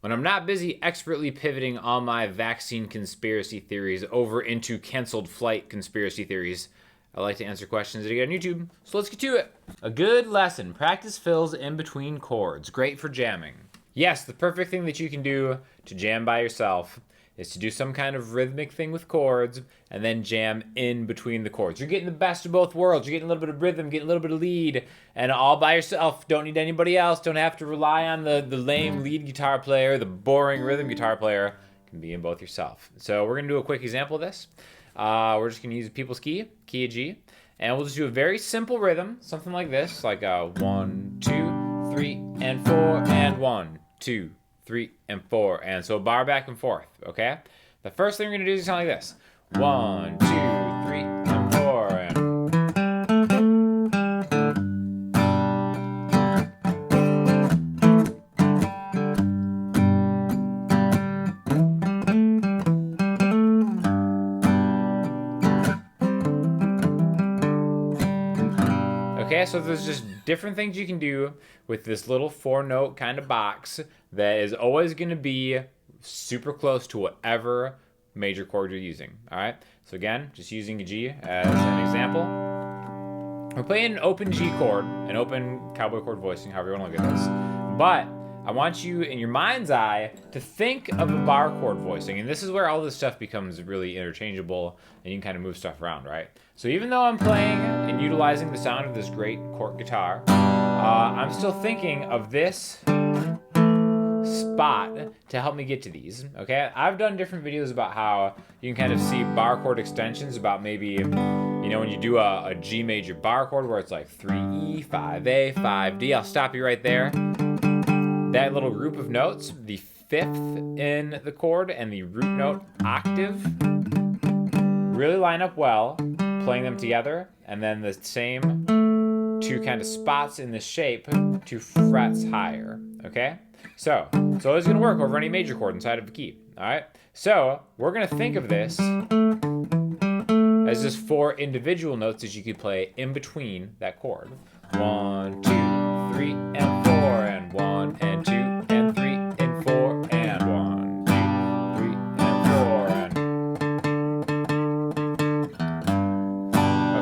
when I'm not busy expertly pivoting all my vaccine conspiracy theories over into canceled flight conspiracy theories, I like to answer questions that I get on YouTube, so let's get to it. A good lesson. Practice fills in between chords. Great for jamming. Yes, the perfect thing that you can do to jam by yourself is to do some kind of rhythmic thing with chords and then jam in between the chords. You're getting the best of both worlds. You're getting a little bit of rhythm, getting a little bit of lead, and all by yourself. Don't need anybody else. Don't have to rely on the lame lead guitar player, the boring rhythm guitar player. You can be in both yourself. So we're going to do a quick example of this. We're just going to use people's key of G, and we'll just do a very simple rhythm, something like this, like a 1, 2, 3, and 4, and 1, 2, 3, and 4, and so a bar back and forth, okay? The first thing we're going to do is sound like this. 1, 2, 3, and 4, and... Okay, so there's just different things you can do with this little 4-note kind of box that is always going to be super close to whatever major chord you're using, all right? So again, just using a G as an example. We're playing an open G chord, an open cowboy chord voicing, however you want to look at this. But I want you, in your mind's eye, to think of a bar chord voicing, and this is where all this stuff becomes really interchangeable, and you can kind of move stuff around, right? So even though I'm playing and utilizing the sound of this great cork guitar, I'm still thinking of this spot to help me get to these, okay? I've done different videos about how you can kind of see bar chord extensions, about maybe, you know, when you do a G major bar chord where it's like 3E, 5A, 5D, I'll stop you right there. That little group of notes, the 5th in the chord and the root note octave, really line up well, playing them together, and then the same 2 kind of spots in the shape 2 frets higher, okay? So it's always going to work over any major chord inside of the key, all right? So we're going to think of this as just 4 individual notes that you could play in between that chord. 1, 2, 3, and 4, and 1, and 2, and 3, and 4, and 1, 2, 3, and 4, and...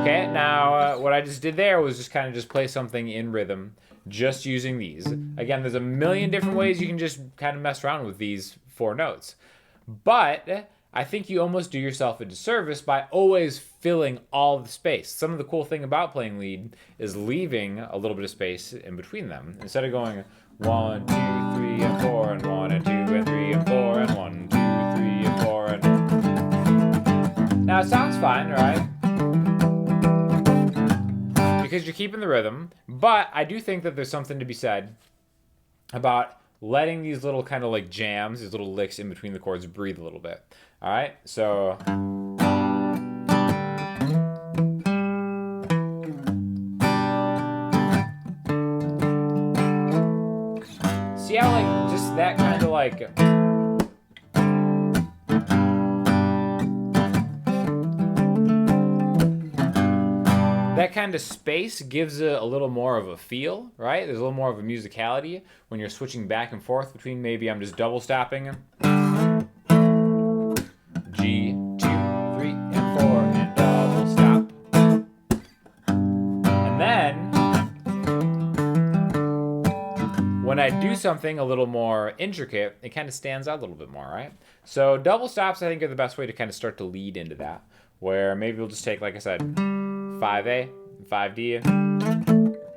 Okay, now what I just did there was just kind of just play something in rhythm, just using these. Again, there's a million different ways you can just kind of mess around with these 4 notes. But I think you almost do yourself a disservice by always filling all the space. Some of the cool thing about playing lead is leaving a little bit of space in between them. Instead of going 1, 2, 3, and 4, and 1, and 2, and 3, and 4, and 1, 2, 3, and 4, and... Now it sounds fine, right? Because you're keeping the rhythm, but I do think that there's something to be said about letting these little kind of like jams, these little licks in between the chords breathe a little bit. All right, so... See how like just that kind of like... That kind of space gives it a little more of a feel, right? There's a little more of a musicality when you're switching back and forth between maybe I'm just double stopping G, 2, 3, and 4, and double stop. And then when I do something a little more intricate, it kind of stands out a little bit more, right? So double stops, I think, are the best way to kind of start to lead into that, where maybe we'll just take, like I said, 5A, 5D,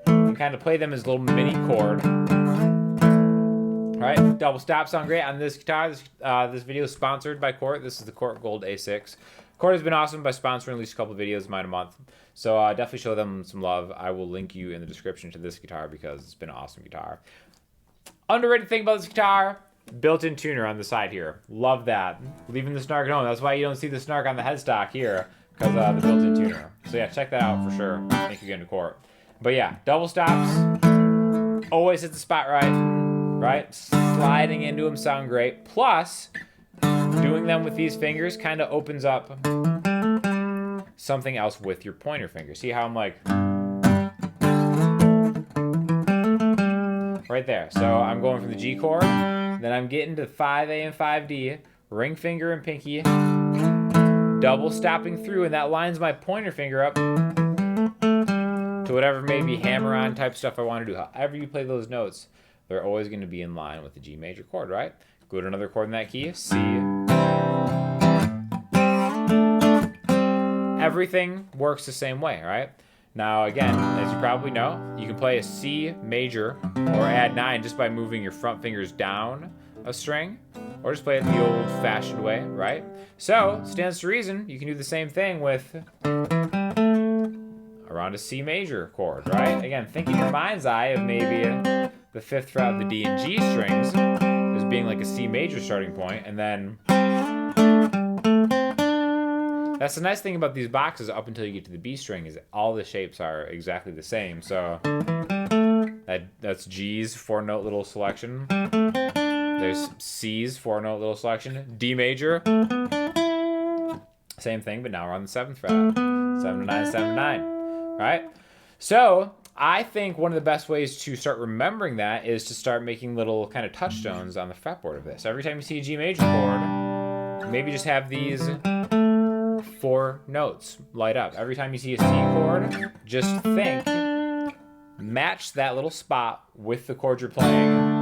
and kind of play them as a little mini chord. All right, double stops sound great on this guitar. This video is sponsored by Chord. This is the Chord Gold A6. Chord has been awesome by sponsoring at least a couple of videos of mine a month. So definitely show them some love. I will link you in the description to this guitar because it's been an awesome guitar. Underrated thing about this guitar, built-in tuner on the side here. Love that. Leaving the snark at home. That's why you don't see the snark on the headstock here, because the built-in tuner. So yeah, check that out for sure. Thank you again to Chord. But yeah, double stops. Always hit the spot right? Sliding into them sound great. Plus, doing them with these fingers kind of opens up something else with your pointer finger. See how I'm like... right there. So I'm going from the G chord, then then I'm getting to 5A and 5D, ring finger and pinky, double stopping through, and that lines my pointer finger up to whatever maybe hammer-on type stuff I want to do. However you play those notes, they're always going to be in line with the G major chord, right? Go to another chord in that key, C. Everything works the same way, right? Now, again, as you probably know, you can play a C major or add 9 just by moving your front fingers down a string, or just play it the old-fashioned way, right? So, stands to reason, you can do the same thing with around a C major chord, right? Again, think in your mind's eye of maybe the 5th fret of the D and G strings as being like a C major starting point, and then that's the nice thing about these boxes up until you get to the B string is all the shapes are exactly the same. So that's G's 4-note little selection. There's C's 4-note little selection. D major, same thing, but now we're on the 7th fret. 7 to 9, 7 to 9, right? So I think one of the best ways to start remembering that is to start making little kind of touchstones on the fretboard of this. Every time you see a G major chord, maybe just have these 4 notes light up. Every time you see a C chord, just think, match that little spot with the chord you're playing.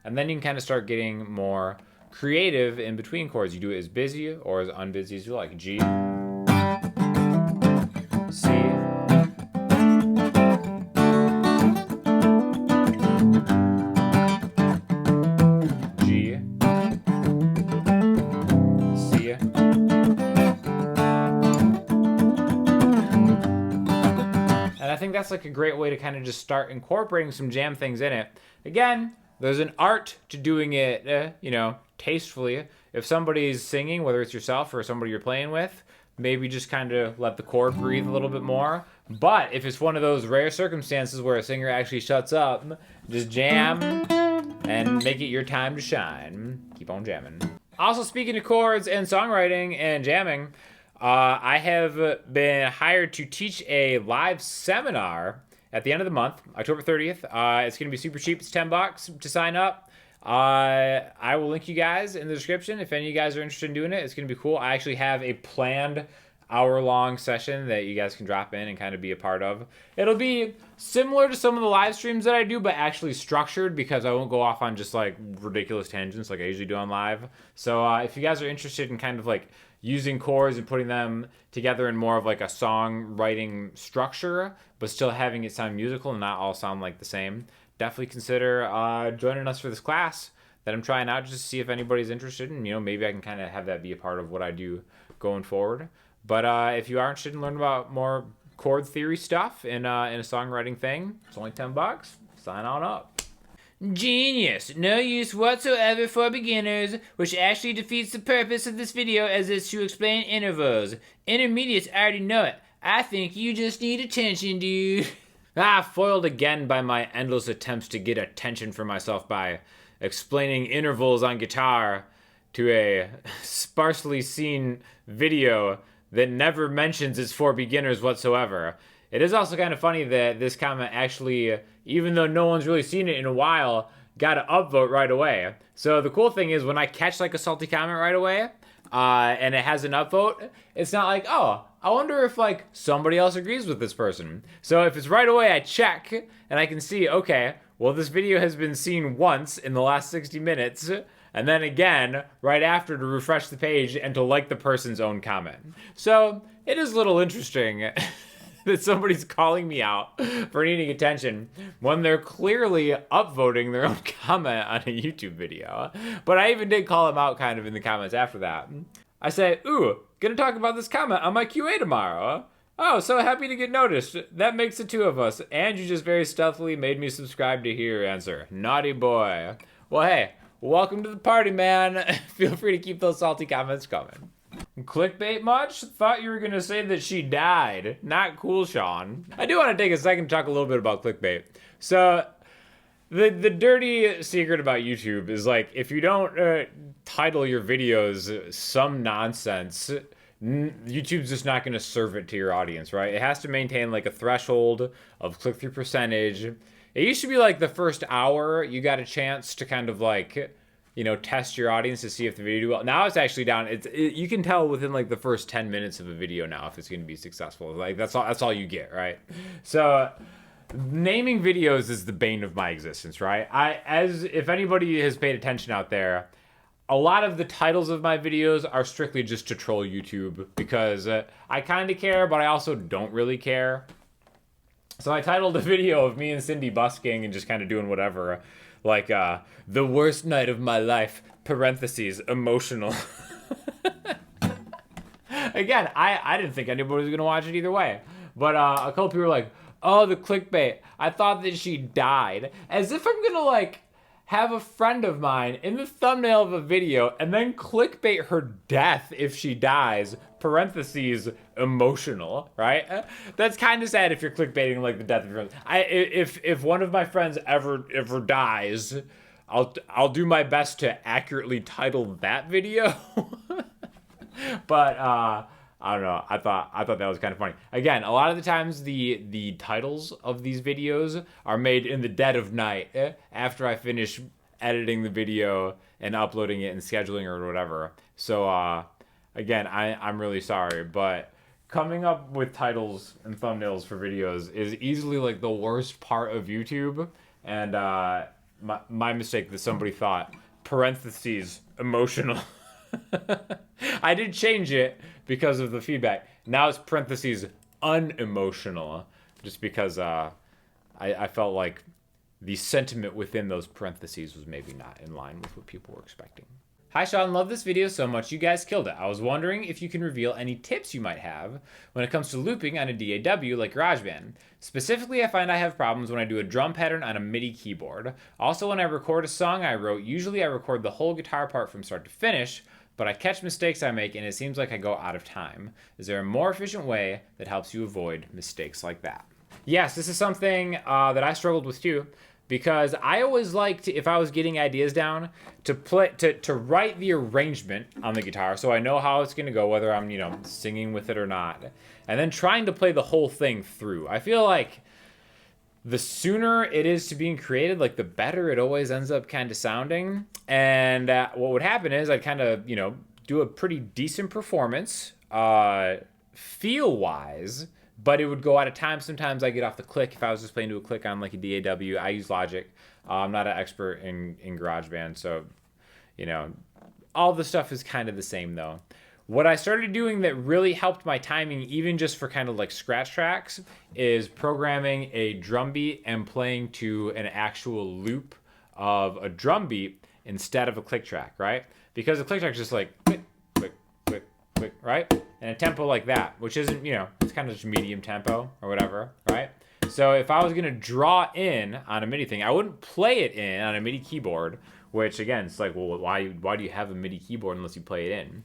And then you can kind of start getting more creative in between chords. You do it as busy or as unbusy as you like. G, C, G, C, and I think that's like a great way to kind of just start incorporating some jam things in it. Again, there's an art to doing it, tastefully. If somebody's singing, whether it's yourself or somebody you're playing with, maybe just kind of let the chord breathe a little bit more. But if it's one of those rare circumstances where a singer actually shuts up, just jam and make it your time to shine. Keep on jamming. Also, speaking of chords and songwriting and jamming, I have been hired to teach a live seminar at the end of the month, October 30th. It's going to be super cheap. It's $10 to sign up. I will link you guys in the description if any of you guys are interested in doing it. It's going to be cool. I actually have a planned hour-long session that you guys can drop in and kind of be a part of. It'll be similar to some of the live streams that I do, but actually structured because I won't go off on just like ridiculous tangents like I usually do on live. So if you guys are interested in kind of like using chords and putting them together in more of like a songwriting structure, but still having it sound musical and not all sound like the same, definitely consider joining us for this class that I'm trying out just to see if anybody's interested, and maybe I can kind of have that be a part of what I do going forward. But if you are interested in learning about more chord theory stuff in a songwriting thing, it's only $10. Sign on up. Genius! No use whatsoever for beginners, which actually defeats the purpose of this video as it's to explain intervals. Intermediates already know it. I think you just need attention, dude. Foiled again by my endless attempts to get attention for myself by explaining intervals on guitar to a sparsely seen video that never mentions it's for beginners whatsoever. It is also kind of funny that this comment actually, even though no one's really seen it in a while, got an upvote right away. So the cool thing is when I catch like a salty comment right away, and it has an upvote, it's not like, oh, I wonder if like somebody else agrees with this person. So if it's right away, I check and I can see, okay, well, this video has been seen once in the last 60 minutes, and then again right after to refresh the page and to like the person's own comment. So it is a little interesting that somebody's calling me out for needing attention when they're clearly upvoting their own comment on a YouTube video. But I even did call them out kind of in the comments after that. I said, ooh, gonna talk about this comment on my QA tomorrow. Oh, so happy to get noticed. That makes the two of us. And you just very stealthily made me subscribe to hear your answer. Naughty boy. Well, hey, welcome to the party, man. Feel free to keep those salty comments coming. Clickbait much? Thought you were going to say that she died. Not cool, Sean. I do want to take a second to talk a little bit about clickbait. So, the dirty secret about YouTube is like, if you don't title your videos some nonsense, YouTube's just not going to serve it to your audience, right? It has to maintain like a threshold of click-through percentage. It used to be like the first hour you got a chance to kind of like, you know, test your audience to see if the video do well. Now it's actually down. You can tell within like the first 10 minutes of a video now if it's going to be successful. Like that's all you get, right? So naming videos is the bane of my existence, right? If anybody has paid attention out there, a lot of the titles of my videos are strictly just to troll YouTube because I kind of care, but I also don't really care. So I titled a video of me and Cindy busking and just kind of doing whatever, like the worst night of my life, parentheses, emotional. Again, I didn't think anybody was going to watch it either way. But a couple people were like, oh, the clickbait. I thought that she died. As if I'm going to like have a friend of mine in the thumbnail of a video and then clickbait her death if she dies, parentheses, emotional, right? That's kind of sad if you're clickbaiting like the death of your friend. If one of my friends ever dies, I'll do my best to accurately title that video. But I don't know. I thought that was kind of funny. Again, a lot of the times the titles of these videos are made in the dead of night after I finish editing the video and uploading it and scheduling or whatever. So again, I'm really sorry, but coming up with titles and thumbnails for videos is easily like the worst part of YouTube. And my mistake that somebody thought, parentheses, emotional. I did change it because of the feedback. Now it's parentheses unemotional, just because I felt like the sentiment within those parentheses was maybe not in line with what people were expecting. Hi Sean, love this video so much. You guys killed it. I was wondering if you can reveal any tips you might have when it comes to looping on a DAW like GarageBand. Specifically, I find I have problems when I do a drum pattern on a MIDI keyboard. Also, when I record a song I wrote, usually I record the whole guitar part from start to finish, but I catch mistakes I make and it seems like I go out of time. Is there a more efficient way that helps you avoid mistakes like that? Yes, this is something that I struggled with too, because I always liked, if I was getting ideas down, to write the arrangement on the guitar so I know how it's gonna go, whether I'm, you know, singing with it or not, and then trying to play the whole thing through. I feel like the sooner it is to being created, like the better it always ends up kind of sounding. And what would happen is I'd kind of, you know, do a pretty decent performance, feel-wise, but it would go out of time. Sometimes I get off the click if I was just playing to a click on like a DAW. I use Logic. I'm not an expert in GarageBand, so, you know, all the stuff is kind of the same though. What I started doing that really helped my timing, even just for kind of like scratch tracks, is programming a drum beat and playing to an actual loop of a drum beat instead of a click track, right? Because the click track is just like click, click, click, click, right? And a tempo like that, which isn't, you know, it's kind of just medium tempo or whatever, right? So if I was gonna draw in on a MIDI thing, I wouldn't play it in on a MIDI keyboard, which again, it's like, well, why do you have a MIDI keyboard unless you play it in?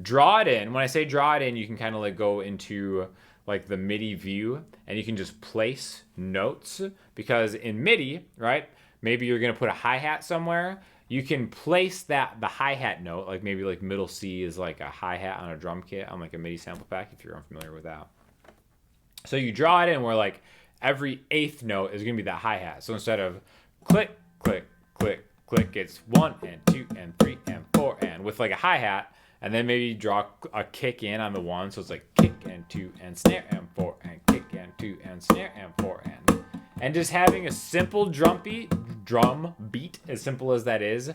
Draw it in. When I say draw it in, you can kind of like go into like the MIDI view and you can just place notes, because in MIDI, right, maybe you're gonna put a hi-hat somewhere. You can place the hi-hat note, like maybe like middle C is like a hi-hat on a drum kit on like a MIDI sample pack, if you're unfamiliar with that. So you draw it in where like every eighth note is gonna be that hi-hat. So instead of click, click, click, click, it's 1 and 2 and 3 and 4 and with like a hi-hat. And then maybe draw a kick in on the one, so it's like kick and 2 and snare and 4 and kick and 2 and snare and 4 and just having a simple drum beat, as simple as that is,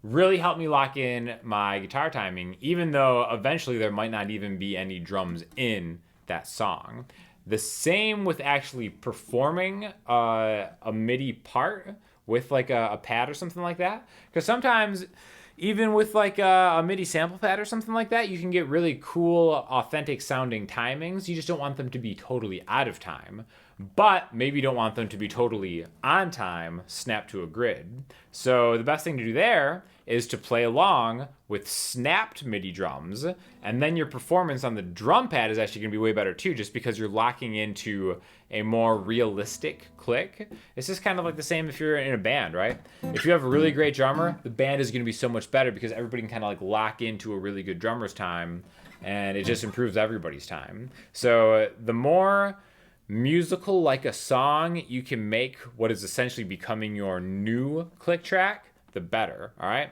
really helped me lock in my guitar timing, even though eventually there might not even be any drums in that song. The same with actually performing a MIDI part with like a pad or something like that, because sometimes even with like a MIDI sample pad or something like that, you can get really cool, authentic sounding timings. You just don't want them to be totally out of time, but maybe you don't want them to be totally on time, snapped to a grid. So the best thing to do there is to play along with snapped MIDI drums, and then your performance on the drum pad is actually gonna be way better too, just because you're locking into a more realistic click. It's just kind of like the same if you're in a band, right? If you have a really great drummer, the band is gonna be so much better because everybody can kind of like lock into a really good drummer's time, and it just improves everybody's time. So the more musical like a song you can make what is essentially becoming your new click track, the better, all right?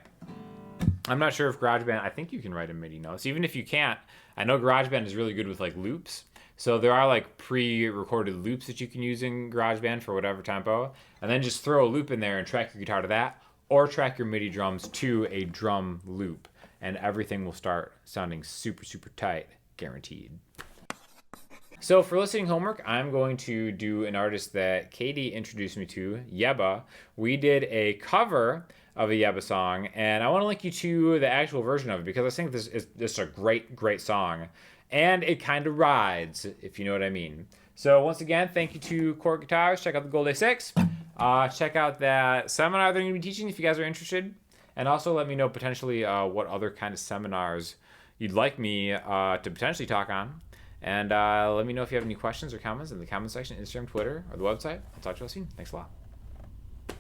I'm not sure if GarageBand, I think you can write in MIDI notes. Even if you can't, I know GarageBand is really good with like loops. So there are like pre-recorded loops that you can use in GarageBand for whatever tempo. And then just throw a loop in there and track your guitar to that, or track your MIDI drums to a drum loop. And everything will start sounding super, super tight, guaranteed. So for listening homework, I'm going to do an artist that Katie introduced me to, Yebba. We did a cover of a Yebba song, and I want to link you to the actual version of it because I think this is a great, great song. And it kind of rides, if you know what I mean. So once again, thank you to Chord Guitars. Check out the Gold A6. Check out that seminar they're going to be teaching if you guys are interested. And also let me know potentially what other kind of seminars you'd like me to potentially talk on. And let me know if you have any questions or comments in the comment section, Instagram, Twitter, or the website. I'll talk to you all soon. Thanks a lot.